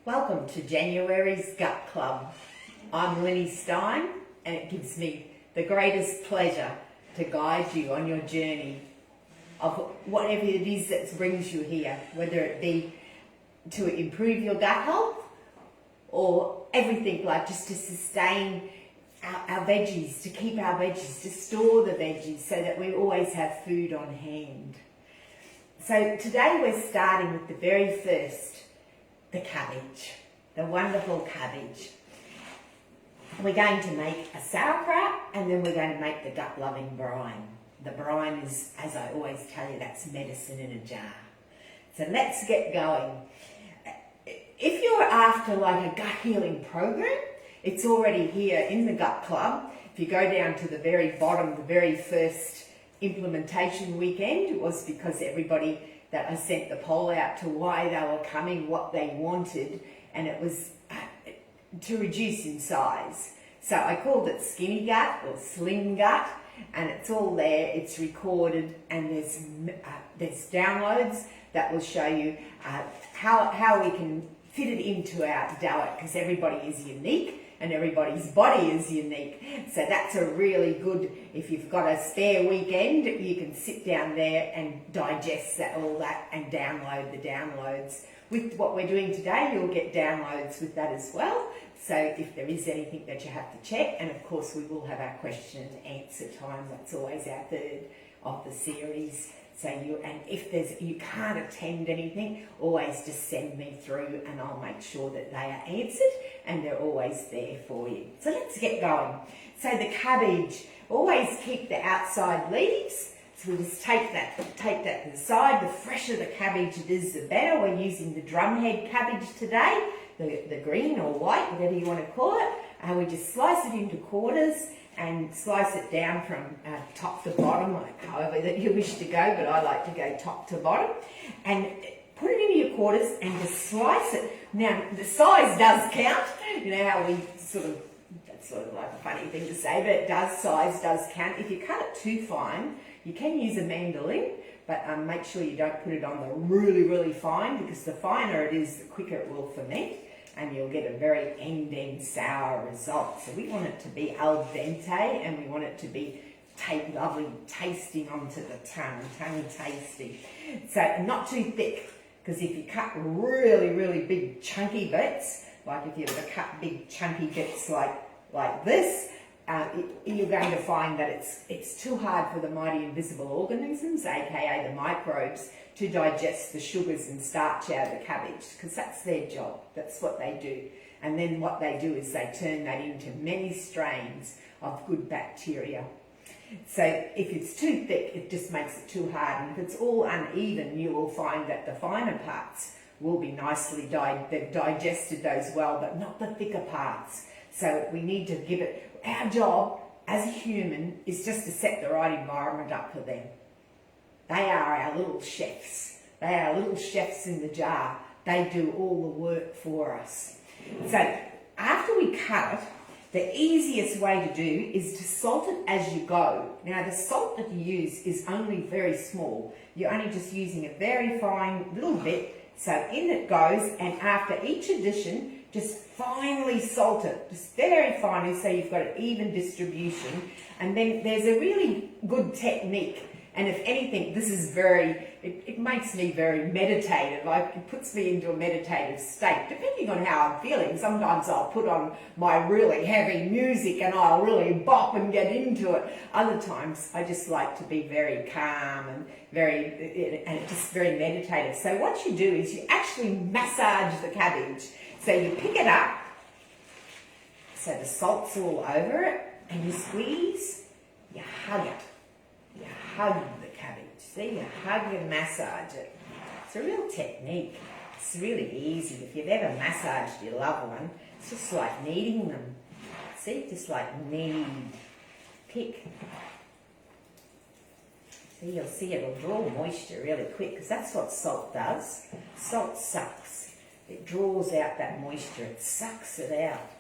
Welcome to January's Gut Club. I'm Linny Stein, and it gives me the greatest pleasure to guide you on your journey of whatever it is that brings you here, whether it be to improve your gut health or everything, like just to sustain our veggies, to keep our veggies, to store the veggies so that we always have food on hand. So today we're starting with the very first, the cabbage, the wonderful cabbage. We're going to make a sauerkraut, and then we're going to make the gut-loving brine. The brine is, as I always tell you, that's medicine in a jar. So let's get going. If you're after like a gut healing program, it's already here in the Gut Club. If you go down to the very bottom, the very first implementation weekend, it was because everybody that I sent the poll out to why they were coming, what they wanted, and it was to reduce in size. So I called it skinny gut or slim gut, and it's all there, it's recorded, and there's downloads that will show you how we can fit it into our diet, because everybody is unique and everybody's body is unique. So that's a really good, if you've got a spare weekend, you can sit down there and digest all that and download the downloads. With what we're doing today, you'll get downloads with that as well. So if there is anything that you have to check, and of course we will have our question and answer time, that's always our third of the series. So if you can't attend anything, always just send me through and I'll make sure that they are answered and they're always there for you. So let's get going. So the cabbage, always keep the outside leaves. So we just take that to the side. The fresher the cabbage it is, the better. We're using the drumhead cabbage today, the green or white, whatever you want to call it. And we just slice it into quarters and slice it down from top to bottom, like however that you wish to go, but I like to go top to bottom. And put it into your quarters and just slice it. Now, the size does count. You know how we that's sort of like a funny thing to say, but size does count. If you cut it too fine, you can use a mandolin, but make sure you don't put it on the really, really fine, because the finer it is, the quicker it will ferment, and you'll get a very end sour result. So we want it to be al dente, and we want it to be lovely tasting onto the tongue tasty. So not too thick, because if you cut really, really big chunky bits, like if you were to cut big chunky bits like this, you're going to find that it's too hard for the mighty invisible organisms, aka the microbes, to digest the sugars and starch out of the cabbage, because that's their job, that's what they do. And then what they do is they turn that into many strains of good bacteria. So if it's too thick, it just makes it too hard, and if it's all uneven, you will find that the finer parts will be nicely they've digested those well, but not the thicker parts. So we need to give it, our job as a human is just to set the right environment up for them. They are our little chefs. They are our little chefs in the jar. They do all the work for us. So after we cut it, the easiest way to do is to salt it as you go. Now the salt that you use is only very small. You're only just using a very fine little bit. So in it goes, and after each addition, just finely salt it, just very finely, so you've got an even distribution. And then there's a really good technique. And if anything, this is it makes me very meditative. It puts me into a meditative state, depending on how I'm feeling. Sometimes I'll put on my really heavy music and I'll really bop and get into it. Other times I just like to be very calm and just very meditative. So what you do is you actually massage the cabbage. So you pick it up, so the salt's all over it, and you squeeze, you hug it. You hug the cabbage, see? You hug and massage it. It's a real technique. It's really easy. If you've ever massaged your loved one, it's just like kneading them. See? Just like knead. Pick. See, you'll see it'll draw moisture really quick, because that's what salt does. Salt sucks. It draws out that moisture. It sucks it out.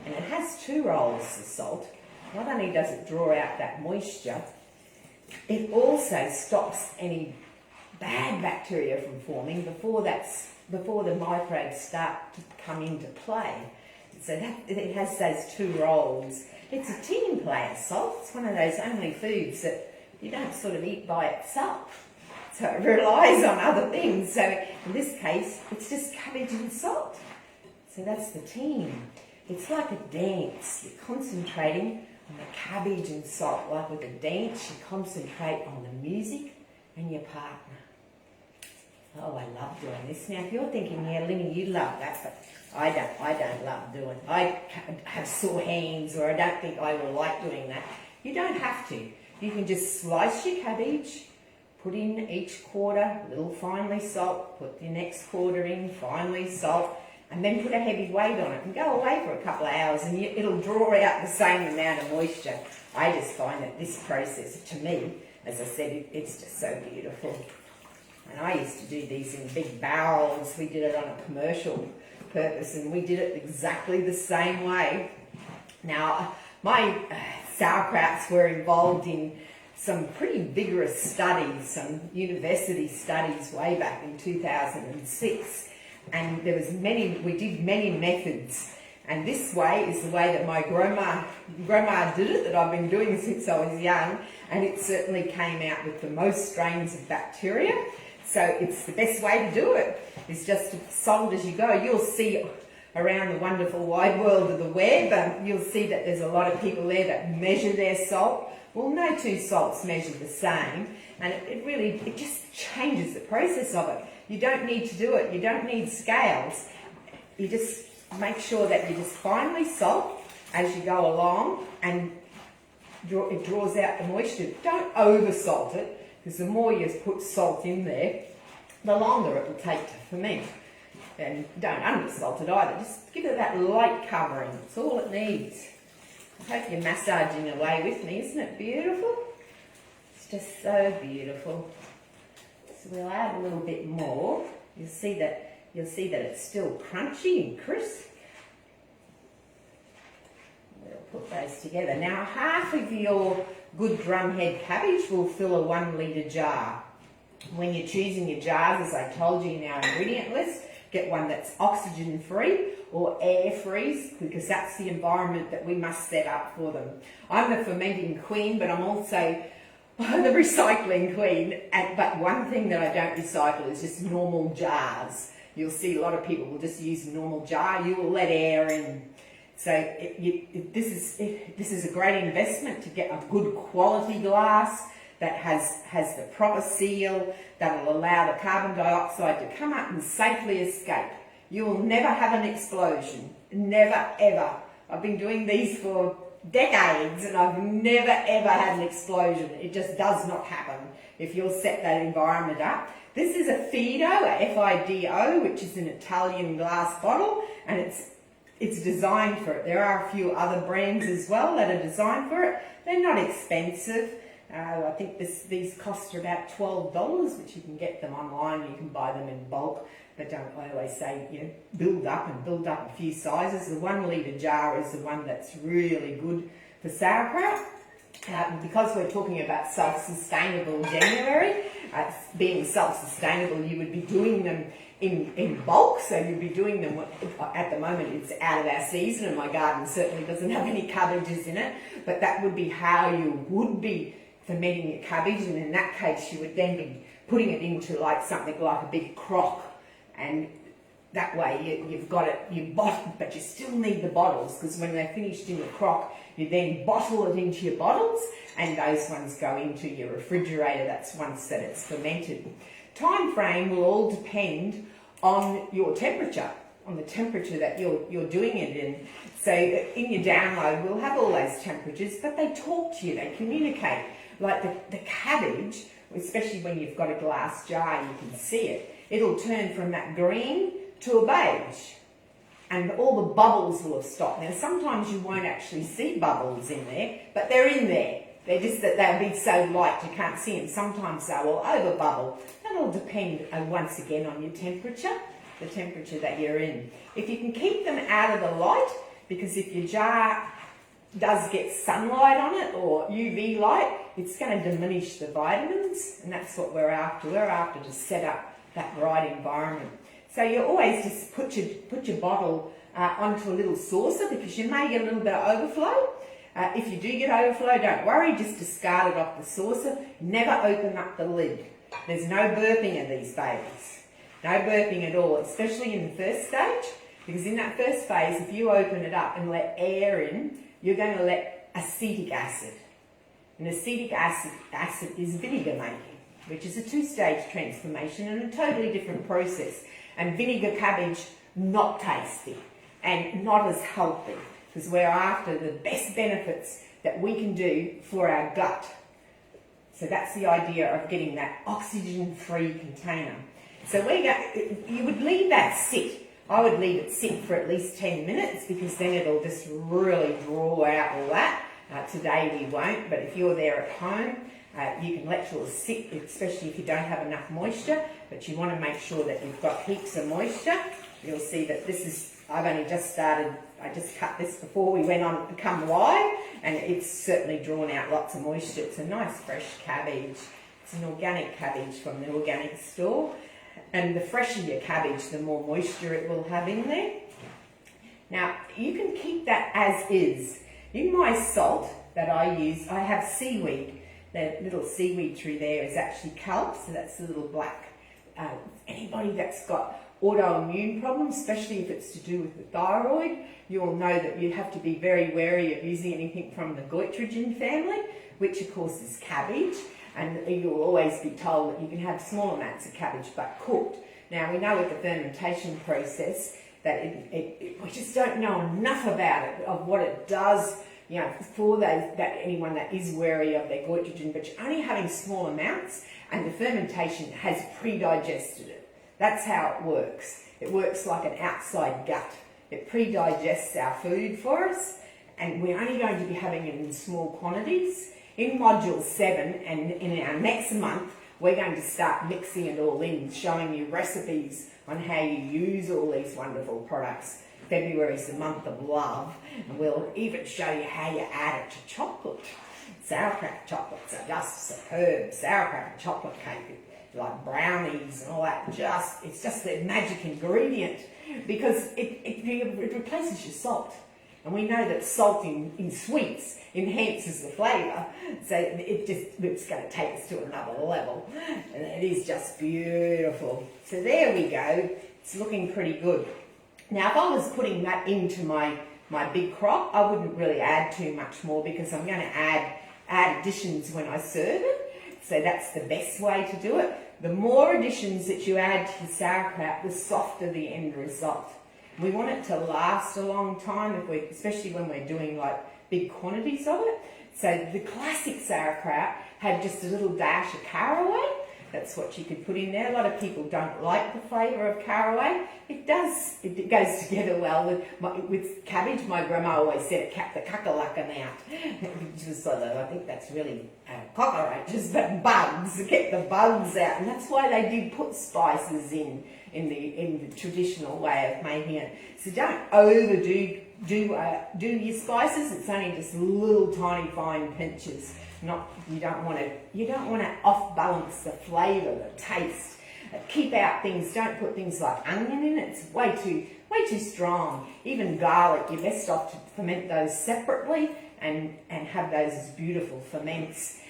And it has two roles, the salt. Not only does it draw out that moisture, it also stops any bad bacteria from forming before that's before the microbes start to come into play. So that, it has those two roles. It's a team player, salt. It's one of those only foods that you don't sort of eat by itself. So it relies on other things. So in this case, it's just cabbage and salt. So that's the team. It's like a dance. You're concentrating on the cabbage and salt. Like with a dance, you concentrate on the music and your partner. Oh, I love doing this. Now, if you're thinking, yeah, Linny, you love that, but I don't love doing. I have sore hands, or I don't think I will like doing that. You don't have to. You can just slice your cabbage, put in each quarter a little finely salt, put your next quarter in, finely salt, and then put a heavy weight on it and go away for a couple of hours, and it'll draw out the same amount of moisture. I just find that this process, to me, as I said, it's just so beautiful. And I used to do these in big barrels. We did it on a commercial purpose, and we did it exactly the same way. Now, my sauerkrauts were involved in some pretty vigorous studies, some university studies way back in 2006. And there was we did many methods. And this way is the way that my grandma did it, that I've been doing since I was young. And it certainly came out with the most strains of bacteria. So it's the best way to do it, is just to salt as you go. You'll see around the wonderful wide world of the web, you'll see that there's a lot of people there that measure their salt. Well, no two salts measure the same, and it just changes the process of it. You don't need to do it. You don't need scales. You just make sure that you just finely salt as you go along, and it draws out the moisture. Don't over salt it, because the more you put salt in there, the longer it will take to ferment. And don't undersalt it either. Just give it that light covering. That's all it needs. I hope you're massaging away with me. Isn't it beautiful? It's just so beautiful. So we'll add a little bit more. You'll see that it's still crunchy and crisp. We'll put those together. Now, half of your good drumhead cabbage will fill a 1 litre jar. When you're choosing your jars, as I told you in our ingredient list, get one that's oxygen free or air free, because that's the environment that we must set up for them. I'm the fermenting queen, but I'm also the recycling queen. But one thing that I don't recycle is just normal jars. You'll see a lot of people will just use a normal jar. You will let air in. So this is a great investment to get a good quality glass that has the proper seal, that will allow the carbon dioxide to come up and safely escape. You will never have an explosion. Never, ever. I've been doing these for decades, and I've never, ever had an explosion. It just does not happen if you'll set that environment up. This is a Fido, a F-I-D-O, which is an Italian glass bottle, and it's designed for it. There are a few other brands as well that are designed for it. They're not expensive. I think these cost about $12, which you can get them online. You can buy them in bulk, but I always say, build up a few sizes. The 1 litre jar is the one that's really good for sauerkraut. Because we're talking about self-sustainable January, being self-sustainable, you would be doing them in bulk, so you'd be doing them, at the moment it's out of our season, and my garden certainly doesn't have any cabbages in it, but that would be how you would be fermenting your cabbage, and in that case you would then be putting it into something like a big crock, and that way you've got it, you bottle, but you still need the bottles, because when they're finished in the crock, you then bottle it into your bottles, and those ones go into your refrigerator. That's once that it's fermented. Time frame will all depend on your temperature, on the temperature that you're doing it in. So in your download, we'll have all those temperatures, but they talk to you, they communicate. Like the cabbage, especially when you've got a glass jar, you can see it. It'll turn from that green to a beige, and all the bubbles will have stopped. Now, sometimes you won't actually see bubbles in there, but they're in there. They're just that they'll be so light you can't see them. Sometimes they will over bubble. That'll depend, once again, on your temperature, the temperature that you're in. If you can keep them out of the light, because if your jar does get sunlight on it or UV light, it's going to diminish the vitamins, and that's what we're after. We're after to set up that right environment. So you always just put your bottle onto a little saucer, because you may get a little bit of overflow. If you do get overflow, don't worry, just discard it off the saucer. Never open up the lid. There's no burping of these babies. No burping at all, especially in the first stage, because in that first phase, if you open it up and let air in, you're going to let acetic acid. And acetic acid is vinegar making, which is a 2-stage transformation and a totally different process. And vinegar cabbage, not tasty and not as healthy, because we're after the best benefits that we can do for our gut. So that's the idea of getting that oxygen-free container. So you would leave that sit. I would leave it sit for at least 10 minutes, because then it'll just really draw out all that. Today we won't, but if you're there at home, you can let yours sit, especially if you don't have enough moisture, but you want to make sure that you've got heaps of moisture. You'll see that this is, I've only just started, I just cut this before we went on to become live, and it's certainly drawn out lots of moisture. It's a nice fresh cabbage. It's an organic cabbage from the organic store. And the fresher your cabbage, the more moisture it will have in there. Now, you can keep that as is. In my salt that I use, I have seaweed. The little seaweed through there is actually kelp, so that's the little black. Anybody that's got autoimmune problems, especially if it's to do with the thyroid, you'll know that you have to be very wary of using anything from the goitrogen family, which of course is cabbage. And you'll always be told that you can have small amounts of cabbage but cooked. Now, we know with the fermentation process that we just don't know enough about it, of what it does, you know, for anyone that is wary of their goitrogen, but you're only having small amounts, and the fermentation has pre-digested it. That's how it works. It works like an outside gut. It pre-digests our food for us, and we're only going to be having it in small quantities. In Module 7, and in our next month, we're going to start mixing it all in, showing you recipes on how you use all these wonderful products. February is the month of love, and we'll even show you how you add it to chocolate. Sauerkraut chocolates are just superb. Sauerkraut and chocolate cake, like brownies and all that, it's just the magic ingredient, because it replaces your salt. And we know that salt in sweets enhances the flavour, so it's going to take us to another level. And it is just beautiful. So there we go. It's looking pretty good. Now, if I was putting that into my big crock, I wouldn't really add too much more, because I'm going to add additions when I serve it. So that's the best way to do it. The more additions that you add to the sauerkraut, the softer the end result. We want it to last a long time, especially when we're doing like big quantities of it. So the classic sauerkraut had just a little dash of caraway. That's what you could put in there. A lot of people don't like the flavour of caraway. It does. It goes together well with cabbage. My grandma always said it kept the kakalaka out. Which was sort of, I think that's really cockroaches, but bugs. It kept the bugs out. And that's why they did put spices in the traditional way of making it. So don't overdo your spices. It's only just little tiny fine pinches. You don't want to off balance the flavour, the taste. Keep out things. Don't put things like onion in. It's way too strong. Even garlic, you're best off to ferment those separately and have those as beautiful ferments.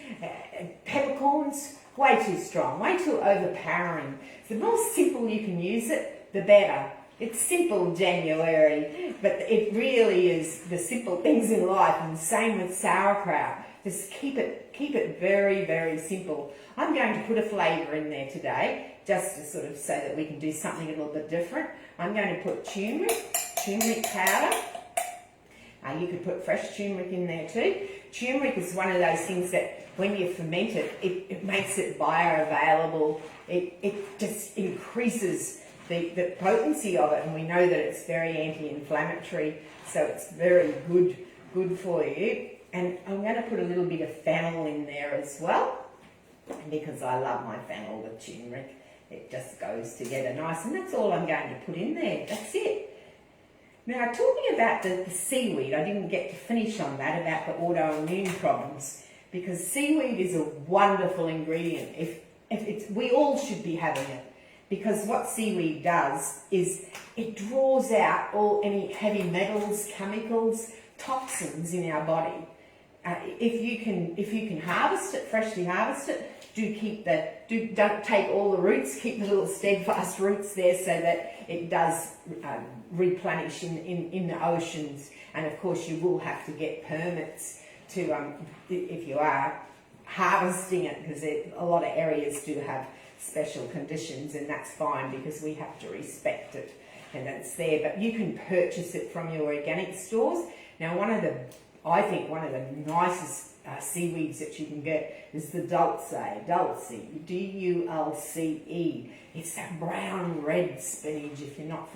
Peppercorns, way too strong, way too overpowering. So the more simple you can use it, the better. It's simple January, but it really is the simple things in life, and the same with sauerkraut. Just keep it very, very simple. I'm going to put a flavour in there today, just to sort of so that we can do something a little bit different. I'm going to put turmeric powder. You could put fresh turmeric in there too. Turmeric is one of those things that when you ferment it, it makes it bioavailable. It just increases the potency of it, and we know that it's very anti-inflammatory, so it's very good for you. And I'm going to put a little bit of fennel in there as well, because I love my fennel with turmeric. It just goes together nice, and that's all I'm going to put in there. That's it. Now, talking about the seaweed, I didn't get to finish on that, about the autoimmune problems, because seaweed is a wonderful ingredient. We all should be having it. because what seaweed does is it draws out any heavy metals, chemicals, toxins in our body. If you can harvest it, freshly harvest it, don't take all the roots, keep the little steadfast roots there so that it does replenish in the oceans. And of course you will have to get permits to if you are harvesting it, because a lot of areas do have special conditions, and that's fine because we have to respect it and it's there. But you can purchase it from your organic stores. Now I think one of the nicest seaweeds that you can get is the dulce, D-U-L-C-E. It's that brown red spinach, if you're not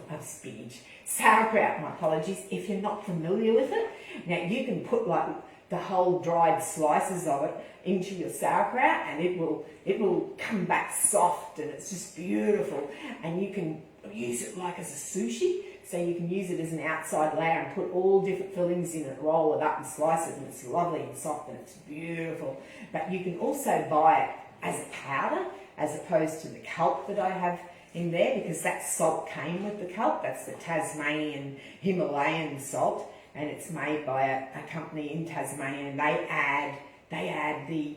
sauerkraut, my apologies, if you're not familiar with it. Now you can put like the whole dried slices of it into your sauerkraut, and it will come back soft, and it's just beautiful. And you can use it like as a sushi, so you can use it as an outside layer and put all different fillings in it, roll it up and slice it, and it's lovely and soft and it's beautiful. But you can also buy it as a powder as opposed to the kelp that I have in there, because that salt came with the kelp. That's the Tasmanian Himalayan salt, and it's made by a company in Tasmania, and they add the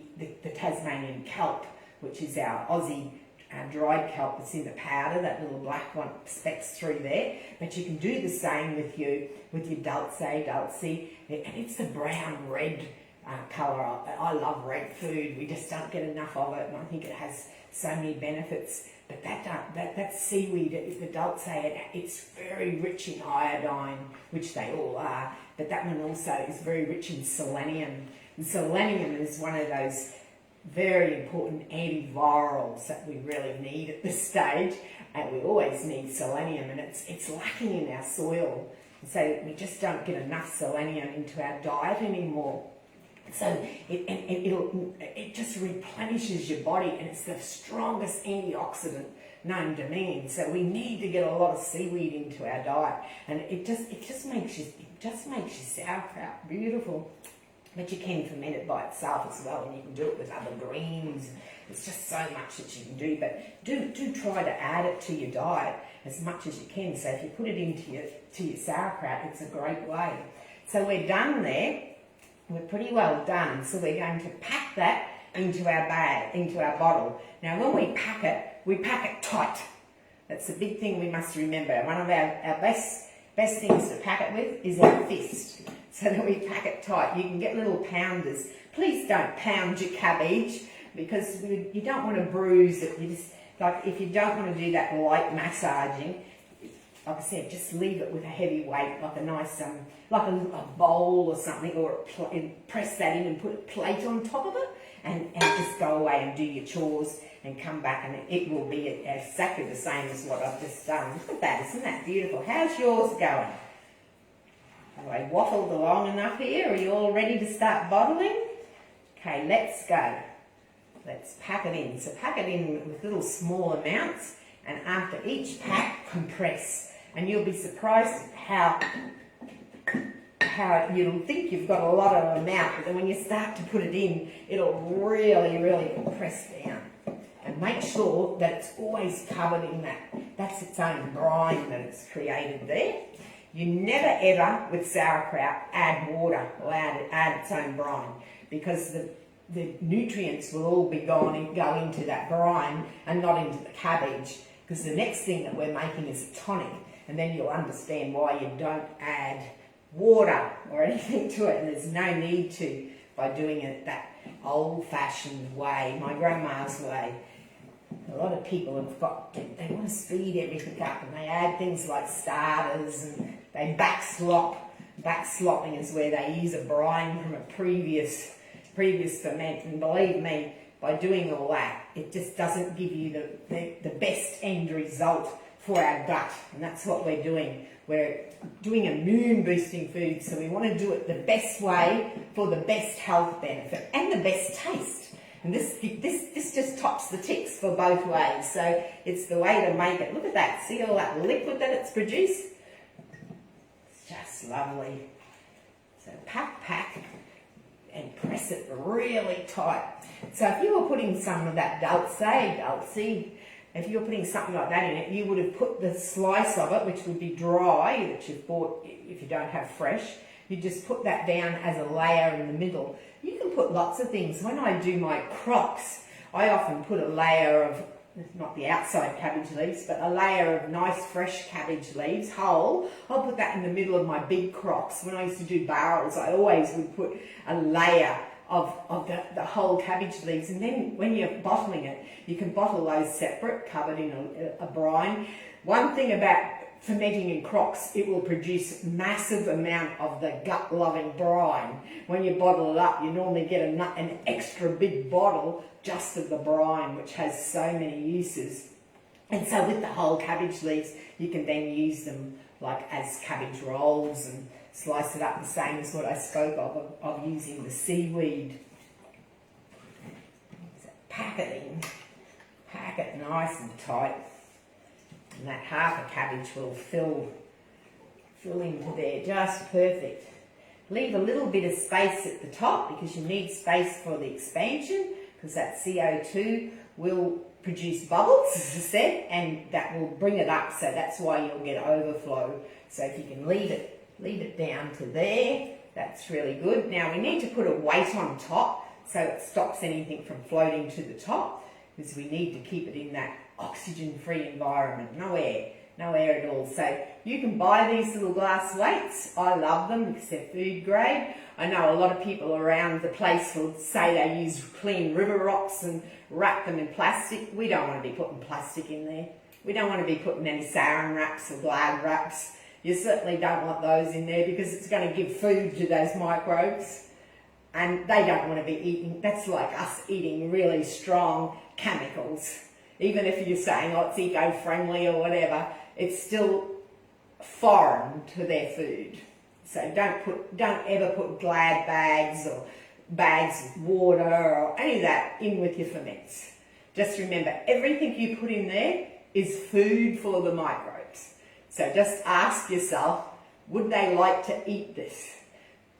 Tasmanian kelp, which is our Aussie dried kelp that's in the powder, that little black one specks through there. But you can do the same with your dulce, and it's the brown red colour. I love red food. We just don't get enough of it, and I think it has so many benefits. But that seaweed, the dulce, it's very rich in iodine, which they all are. But that one also is very rich in selenium. And selenium is one of those very important antivirals that we really need at this stage, and we always need selenium, and it's lacking in our soil, so we just don't get enough selenium into our diet anymore. So it just replenishes your body, and it's the strongest antioxidant known to man. So we need to get a lot of seaweed into our diet, and it just makes your sauerkraut beautiful. But you can ferment it by itself as well, and you can do it with other greens. It's just so much that you can do, but do try to add it to your diet as much as you can. So if you put it into your sauerkraut, it's a great way. So we're done there. We're pretty well done. So we're going to pack that into our bag, into our bottle. Now when we pack it tight. That's the big thing we must remember. One of our best things to pack it with is our fist, so that we pack it tight. You can get little pounders. Please don't pound your cabbage, because you don't want to bruise it. You just, like, if you don't want to do that light massaging, like I said, just leave it with a heavy weight, like a nice, like a bowl or something, or press that in and put a plate on top of it, and just go away and do your chores and come back, and it will be exactly the same as what I've just done. Look at that, isn't that beautiful? How's yours going? Have I waffled along enough here? Are you all ready to start bottling? Okay, let's go. Let's pack it in. So pack it in with little small amounts, and after each pack, compress. And you'll be surprised how you'll think you've got a lot of amount, but then when you start to put it in, it'll really, really compress down. And make sure that it's always covered in that's its own brine that it's created there. You never ever, with sauerkraut, add water or add its own brine, because the nutrients will all be gone and go into that brine and not into the cabbage, because the next thing that we're making is a tonic, and then you'll understand why you don't add water or anything to it, and there's no need to, by doing it that old-fashioned way, my grandma's way. A lot of people they want to speed everything up, and they add things like starters, and they backslop. Backslopping is where they use a brine from a previous ferment, and believe me, by doing all that, it just doesn't give you the best end result for our gut, and that's what we're doing. We're doing immune boosting food, so we want to do it the best way for the best health benefit and the best taste. And this just tops the ticks for both ways. So it's the way to make it. Look at that. See all that liquid that it's produced? It's just lovely. So pack and press it really tight. So if you were putting some of that dulce, if you're putting something like that in it, you would have put the slice of it, which would be dry, that you've bought if you don't have fresh. You just put that down as a layer in the middle. You can put lots of things. When I do my crocks, I often put a layer of, not the outside cabbage leaves, but a layer of nice fresh cabbage leaves, whole. I'll put that in the middle of my big crocks. When I used to do barrels, I always would put a layer of the whole cabbage leaves, and then when you're bottling it, you can bottle those separate, covered in a brine. One thing about fermenting in crocks, it will produce massive amount of the gut-loving brine. When you bottle it up, you normally get an extra big bottle just of the brine, which has so many uses. And so with the whole cabbage leaves, you can then use them like as cabbage rolls and slice it up the same as what I spoke of using the seaweed. So pack it in, pack it nice and tight, and that half a cabbage will fill into there just perfect. Leave a little bit of space at the top because you need space for the expansion, because that CO2 will produce bubbles, as I said, and that will bring it up, so that's why you'll get overflow. So if you can leave it down to there, that's really good. Now we need to put a weight on top so it stops anything from floating to the top, because we need to keep it in that oxygen-free environment, no air at all. So you can buy these little glass weights. I love them because they're food grade. I know a lot of people around the place will say they use clean river rocks and wrap them in plastic. We don't want to be putting plastic in there. We don't want to be putting any saran wraps or glad wraps. You certainly don't want those in there because it's going to give food to those microbes, and they don't want to be eating. That's like us eating really strong chemicals. Even if you're saying, oh, it's eco-friendly or whatever, it's still foreign to their food. So don't ever put glad bags or bags with water or any of that in with your ferments. Just remember, everything you put in there is food for the microbes. So just ask yourself, would they like to eat this?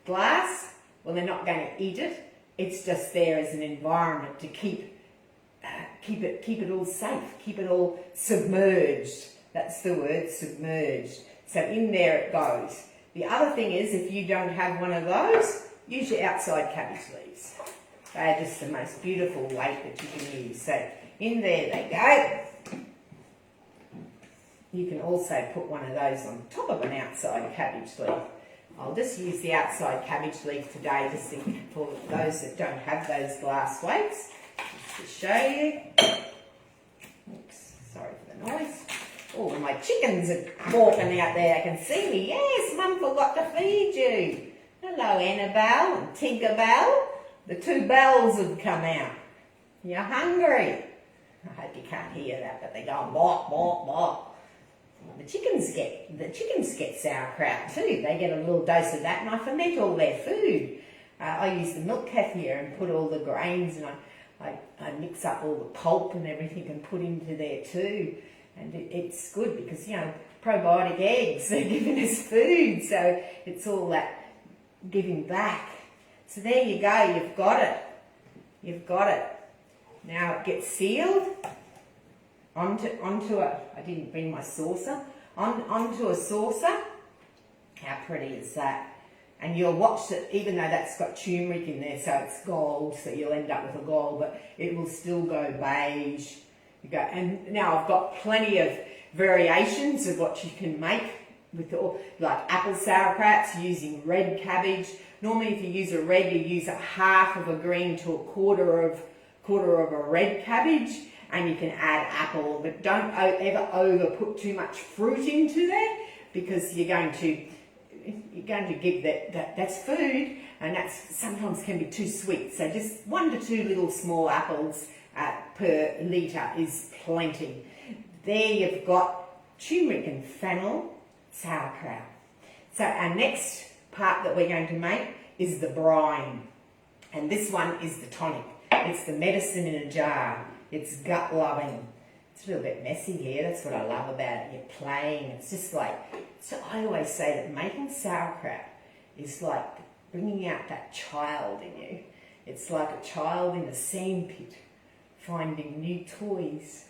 Glass, well, they're not going to eat it. It's just there as an environment to keep it all safe, keep it all submerged. That's the word, submerged. So in there it goes. The other thing is, if you don't have one of those, use your outside cabbage leaves. They're just the most beautiful weight that you can use. So in there they go. You can also put one of those on top of an outside cabbage leaf. I'll just use the outside cabbage leaf today just for those that don't have those glass weights. Just to show you. Oops, sorry for the noise. Oh, my chickens are walking out there. I can see me. Yes, Mum forgot to feed you. Hello, Annabelle and Tinkerbell. The two bells have come out. You're hungry. I hope you can't hear that, but they go bawk, bawk, bawk. The chickens get sauerkraut too. They get a little dose of that, and I ferment all their food. I use the milk kefir and put all the grains, and I mix up all the pulp and everything and put into there too. And it's good because, you know, probiotic eggs are giving us food, so it's all that giving back. So there you go, you've got it. You've got it. Now it gets sealed onto a, I didn't bring my saucer, onto a saucer. How pretty is that? And you'll watch it, even though that's got turmeric in there, so it's gold, so you'll end up with a gold, but it will still go beige. And now I've got plenty of variations of what you can make with like apple sauerkrauts using red cabbage. Normally, if you use a red, you use a half of a green to a quarter of a red cabbage, and you can add apple, but don't ever over put too much fruit into there, because you're going to give that's food, and that's sometimes can be too sweet. So just 1 to 2 little small apples per litre is plenty. There you've got turmeric and fennel sauerkraut. So our next part that we're going to make is the brine, and this one is the tonic. It's the medicine in a jar. It's gut loving. It's a little bit messy here. That's what I love about it. You're playing. It's just like, so I always say that making sauerkraut is like bringing out that child in you. It's like a child in a sand pit finding new toys.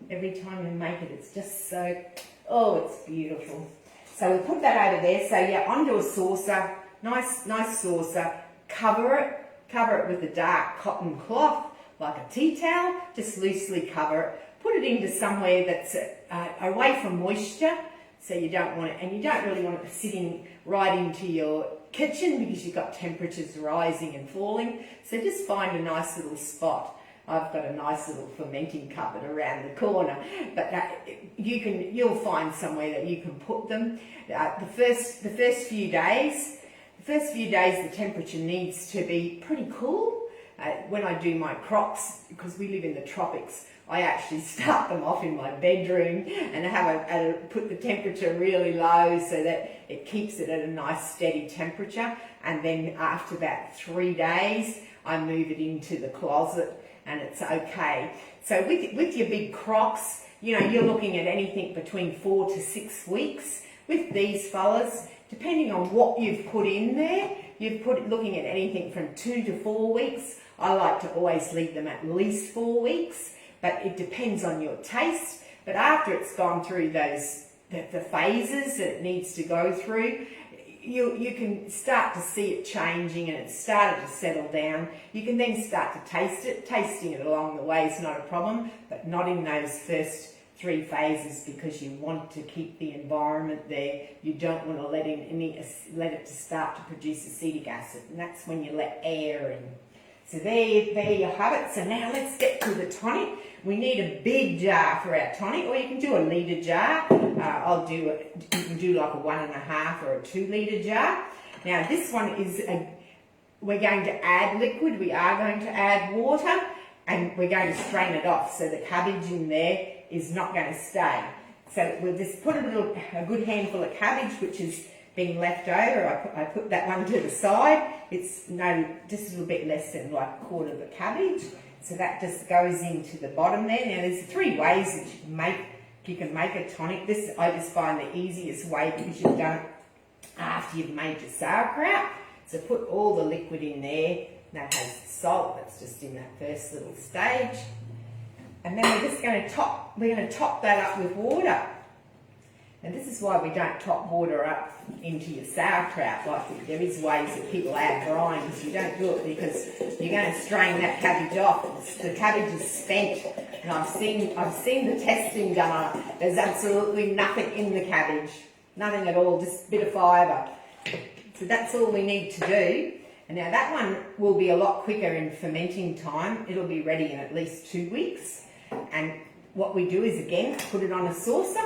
Every time you make it, it's just so, oh, it's beautiful. So we'll put that over there. So yeah, onto a saucer, nice saucer, cover it with a dark cotton cloth, like a tea towel, just loosely cover it. Put it into somewhere that's away from moisture, so you don't want it, and you don't really want it sitting right into your kitchen because you've got temperatures rising and falling. So just find a nice little spot. I've got a nice little fermenting cupboard around the corner, but you'll find somewhere that you can put them. The first few days, the temperature needs to be pretty cool. When I do my crops, because we live in the tropics, I actually start them off in my bedroom and put the temperature really low so that it keeps it at a nice steady temperature. And then after about 3 days, I move it into the closet and it's okay. So with your big crops, you know, you're looking at anything between 4 to 6 weeks. With these fellas, depending on what you've put in there, looking at anything from 2 to 4 weeks. I like to always leave them at least 4 weeks, but it depends on your taste. But after it's gone through the phases that it needs to go through, you can start to see it changing and it's started to settle down. You can then start to taste it. Tasting it along the way is not a problem, but not in those first 3 phases, because you want to keep the environment there. You don't want to let it to start to produce acetic acid, and that's when you let air in. So there you have it. So now let's get to the tonic. We need a big jar for our tonic, or you can do a litre jar. You can do like a 1.5 or a 2 litre jar. Now this one is we're going to add liquid. We are going to add water, and we're going to strain it off. So the cabbage in there is not going to stay. So we'll just put a good handful of cabbage, which is being left over. I put that one to the side. It's just a little bit less than like a quarter of a cabbage. So that just goes into the bottom there. Now there's 3 ways that you can make a tonic. This I just find the easiest way because you've done it after you've made your sauerkraut. So put all the liquid in there. That has salt. That's just in that first little stage. And then we're just going to top that up with water. And this is why we don't top water up into your sauerkraut. Like there is ways that people add brine, because you don't do it because you're going to strain that cabbage off. The cabbage is spent, and I've seen the testing done on it. There's absolutely nothing in the cabbage, nothing at all, just a bit of fibre. So that's all we need to do. And now that one will be a lot quicker in fermenting time. It'll be ready in at least 2 weeks. And what we do is, again, put it on a saucer,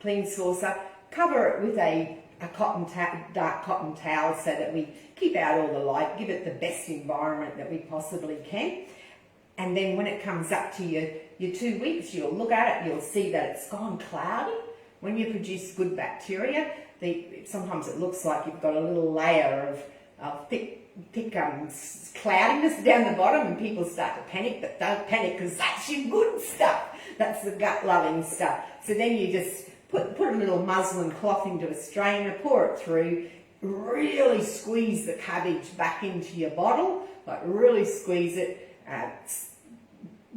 clean saucer, cover it with a dark cotton towel so that we keep out all the light, give it the best environment that we possibly can. And then when it comes up to your 2 weeks, you'll look at it, you'll see that it's gone cloudy. When you produce good bacteria, sometimes it looks like you've got a little layer of thick cloudiness down the bottom, and people start to panic, but don't panic because that's your good stuff. That's the gut-loving stuff. So then you just put a little muslin cloth into a strainer, pour it through, really squeeze the cabbage back into your bottle, like really squeeze it,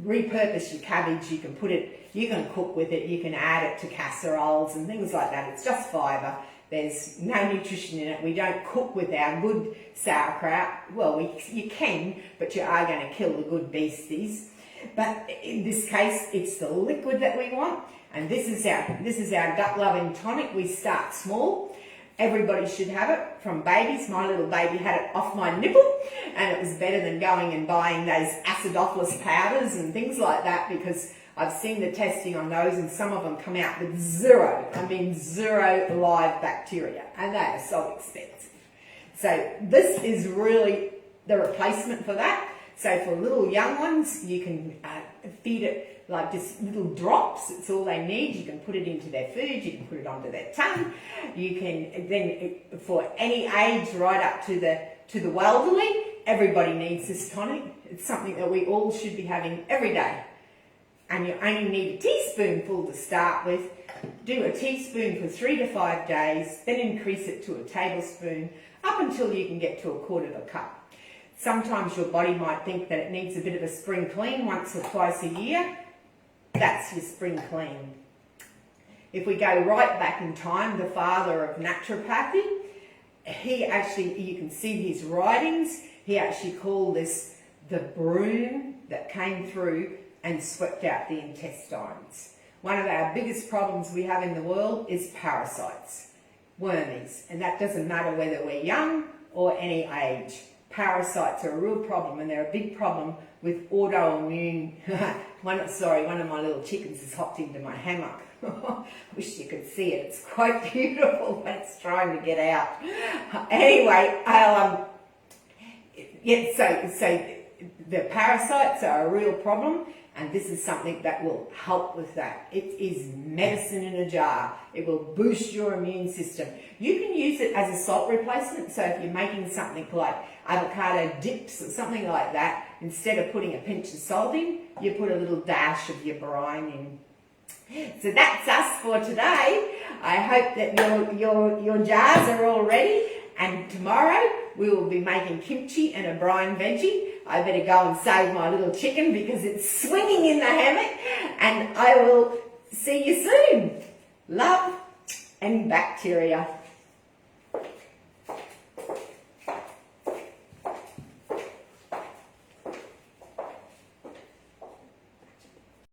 repurpose your cabbage. You can cook with it, you can add it to casseroles and things like that. It's just fibre. There's no nutrition in it. We don't cook with our good sauerkraut. Well, you can, but you are going to kill the good beasties. But in this case, it's the liquid that we want. And this is our gut-loving tonic. We start small. Everybody should have it, from babies. My little baby had it off my nipple, and it was better than going and buying those acidophilus powders and things like that, because I've seen the testing on those, and some of them come out with zero live bacteria, and they are so expensive. So this is really the replacement for that. So for little young ones, you can feed it like just little drops. It's all they need. You can put it into their food. You can put it onto their tongue. You can then, for any age right up to the elderly, everybody needs this tonic. It's something that we all should be having every day. And you only need a teaspoonful to start with. Do a teaspoon for 3 to 5 days, then increase it to a tablespoon up until you can get to a quarter of a cup. Sometimes your body might think that it needs a bit of a spring clean once or twice a year. That's your spring clean. If we go right back in time, the father of naturopathy, he actually, you can see his writings, he actually called this the broom that came through and swept out the intestines. One of our biggest problems we have in the world is parasites, wormies, and that doesn't matter whether we're young or any age. Parasites are a real problem, and they're a big problem with autoimmune. One of my little chickens has hopped into my hammock. Wish you could see it. It's quite beautiful, but it's trying to get out. Anyway, so the parasites are a real problem, and this is something that will help with that. It is medicine in a jar. It will boost your immune system. You can use it as a salt replacement, so if you're making something like avocado dips or something like that, instead of putting a pinch of salt in, you put a little dash of your brine in. So that's us for today. I hope that your jars are all ready, and tomorrow we will be making kimchi and a brine veggie. I better go and save my little chicken because it's swinging in the hammock, and I will see you soon. Love and bacteria.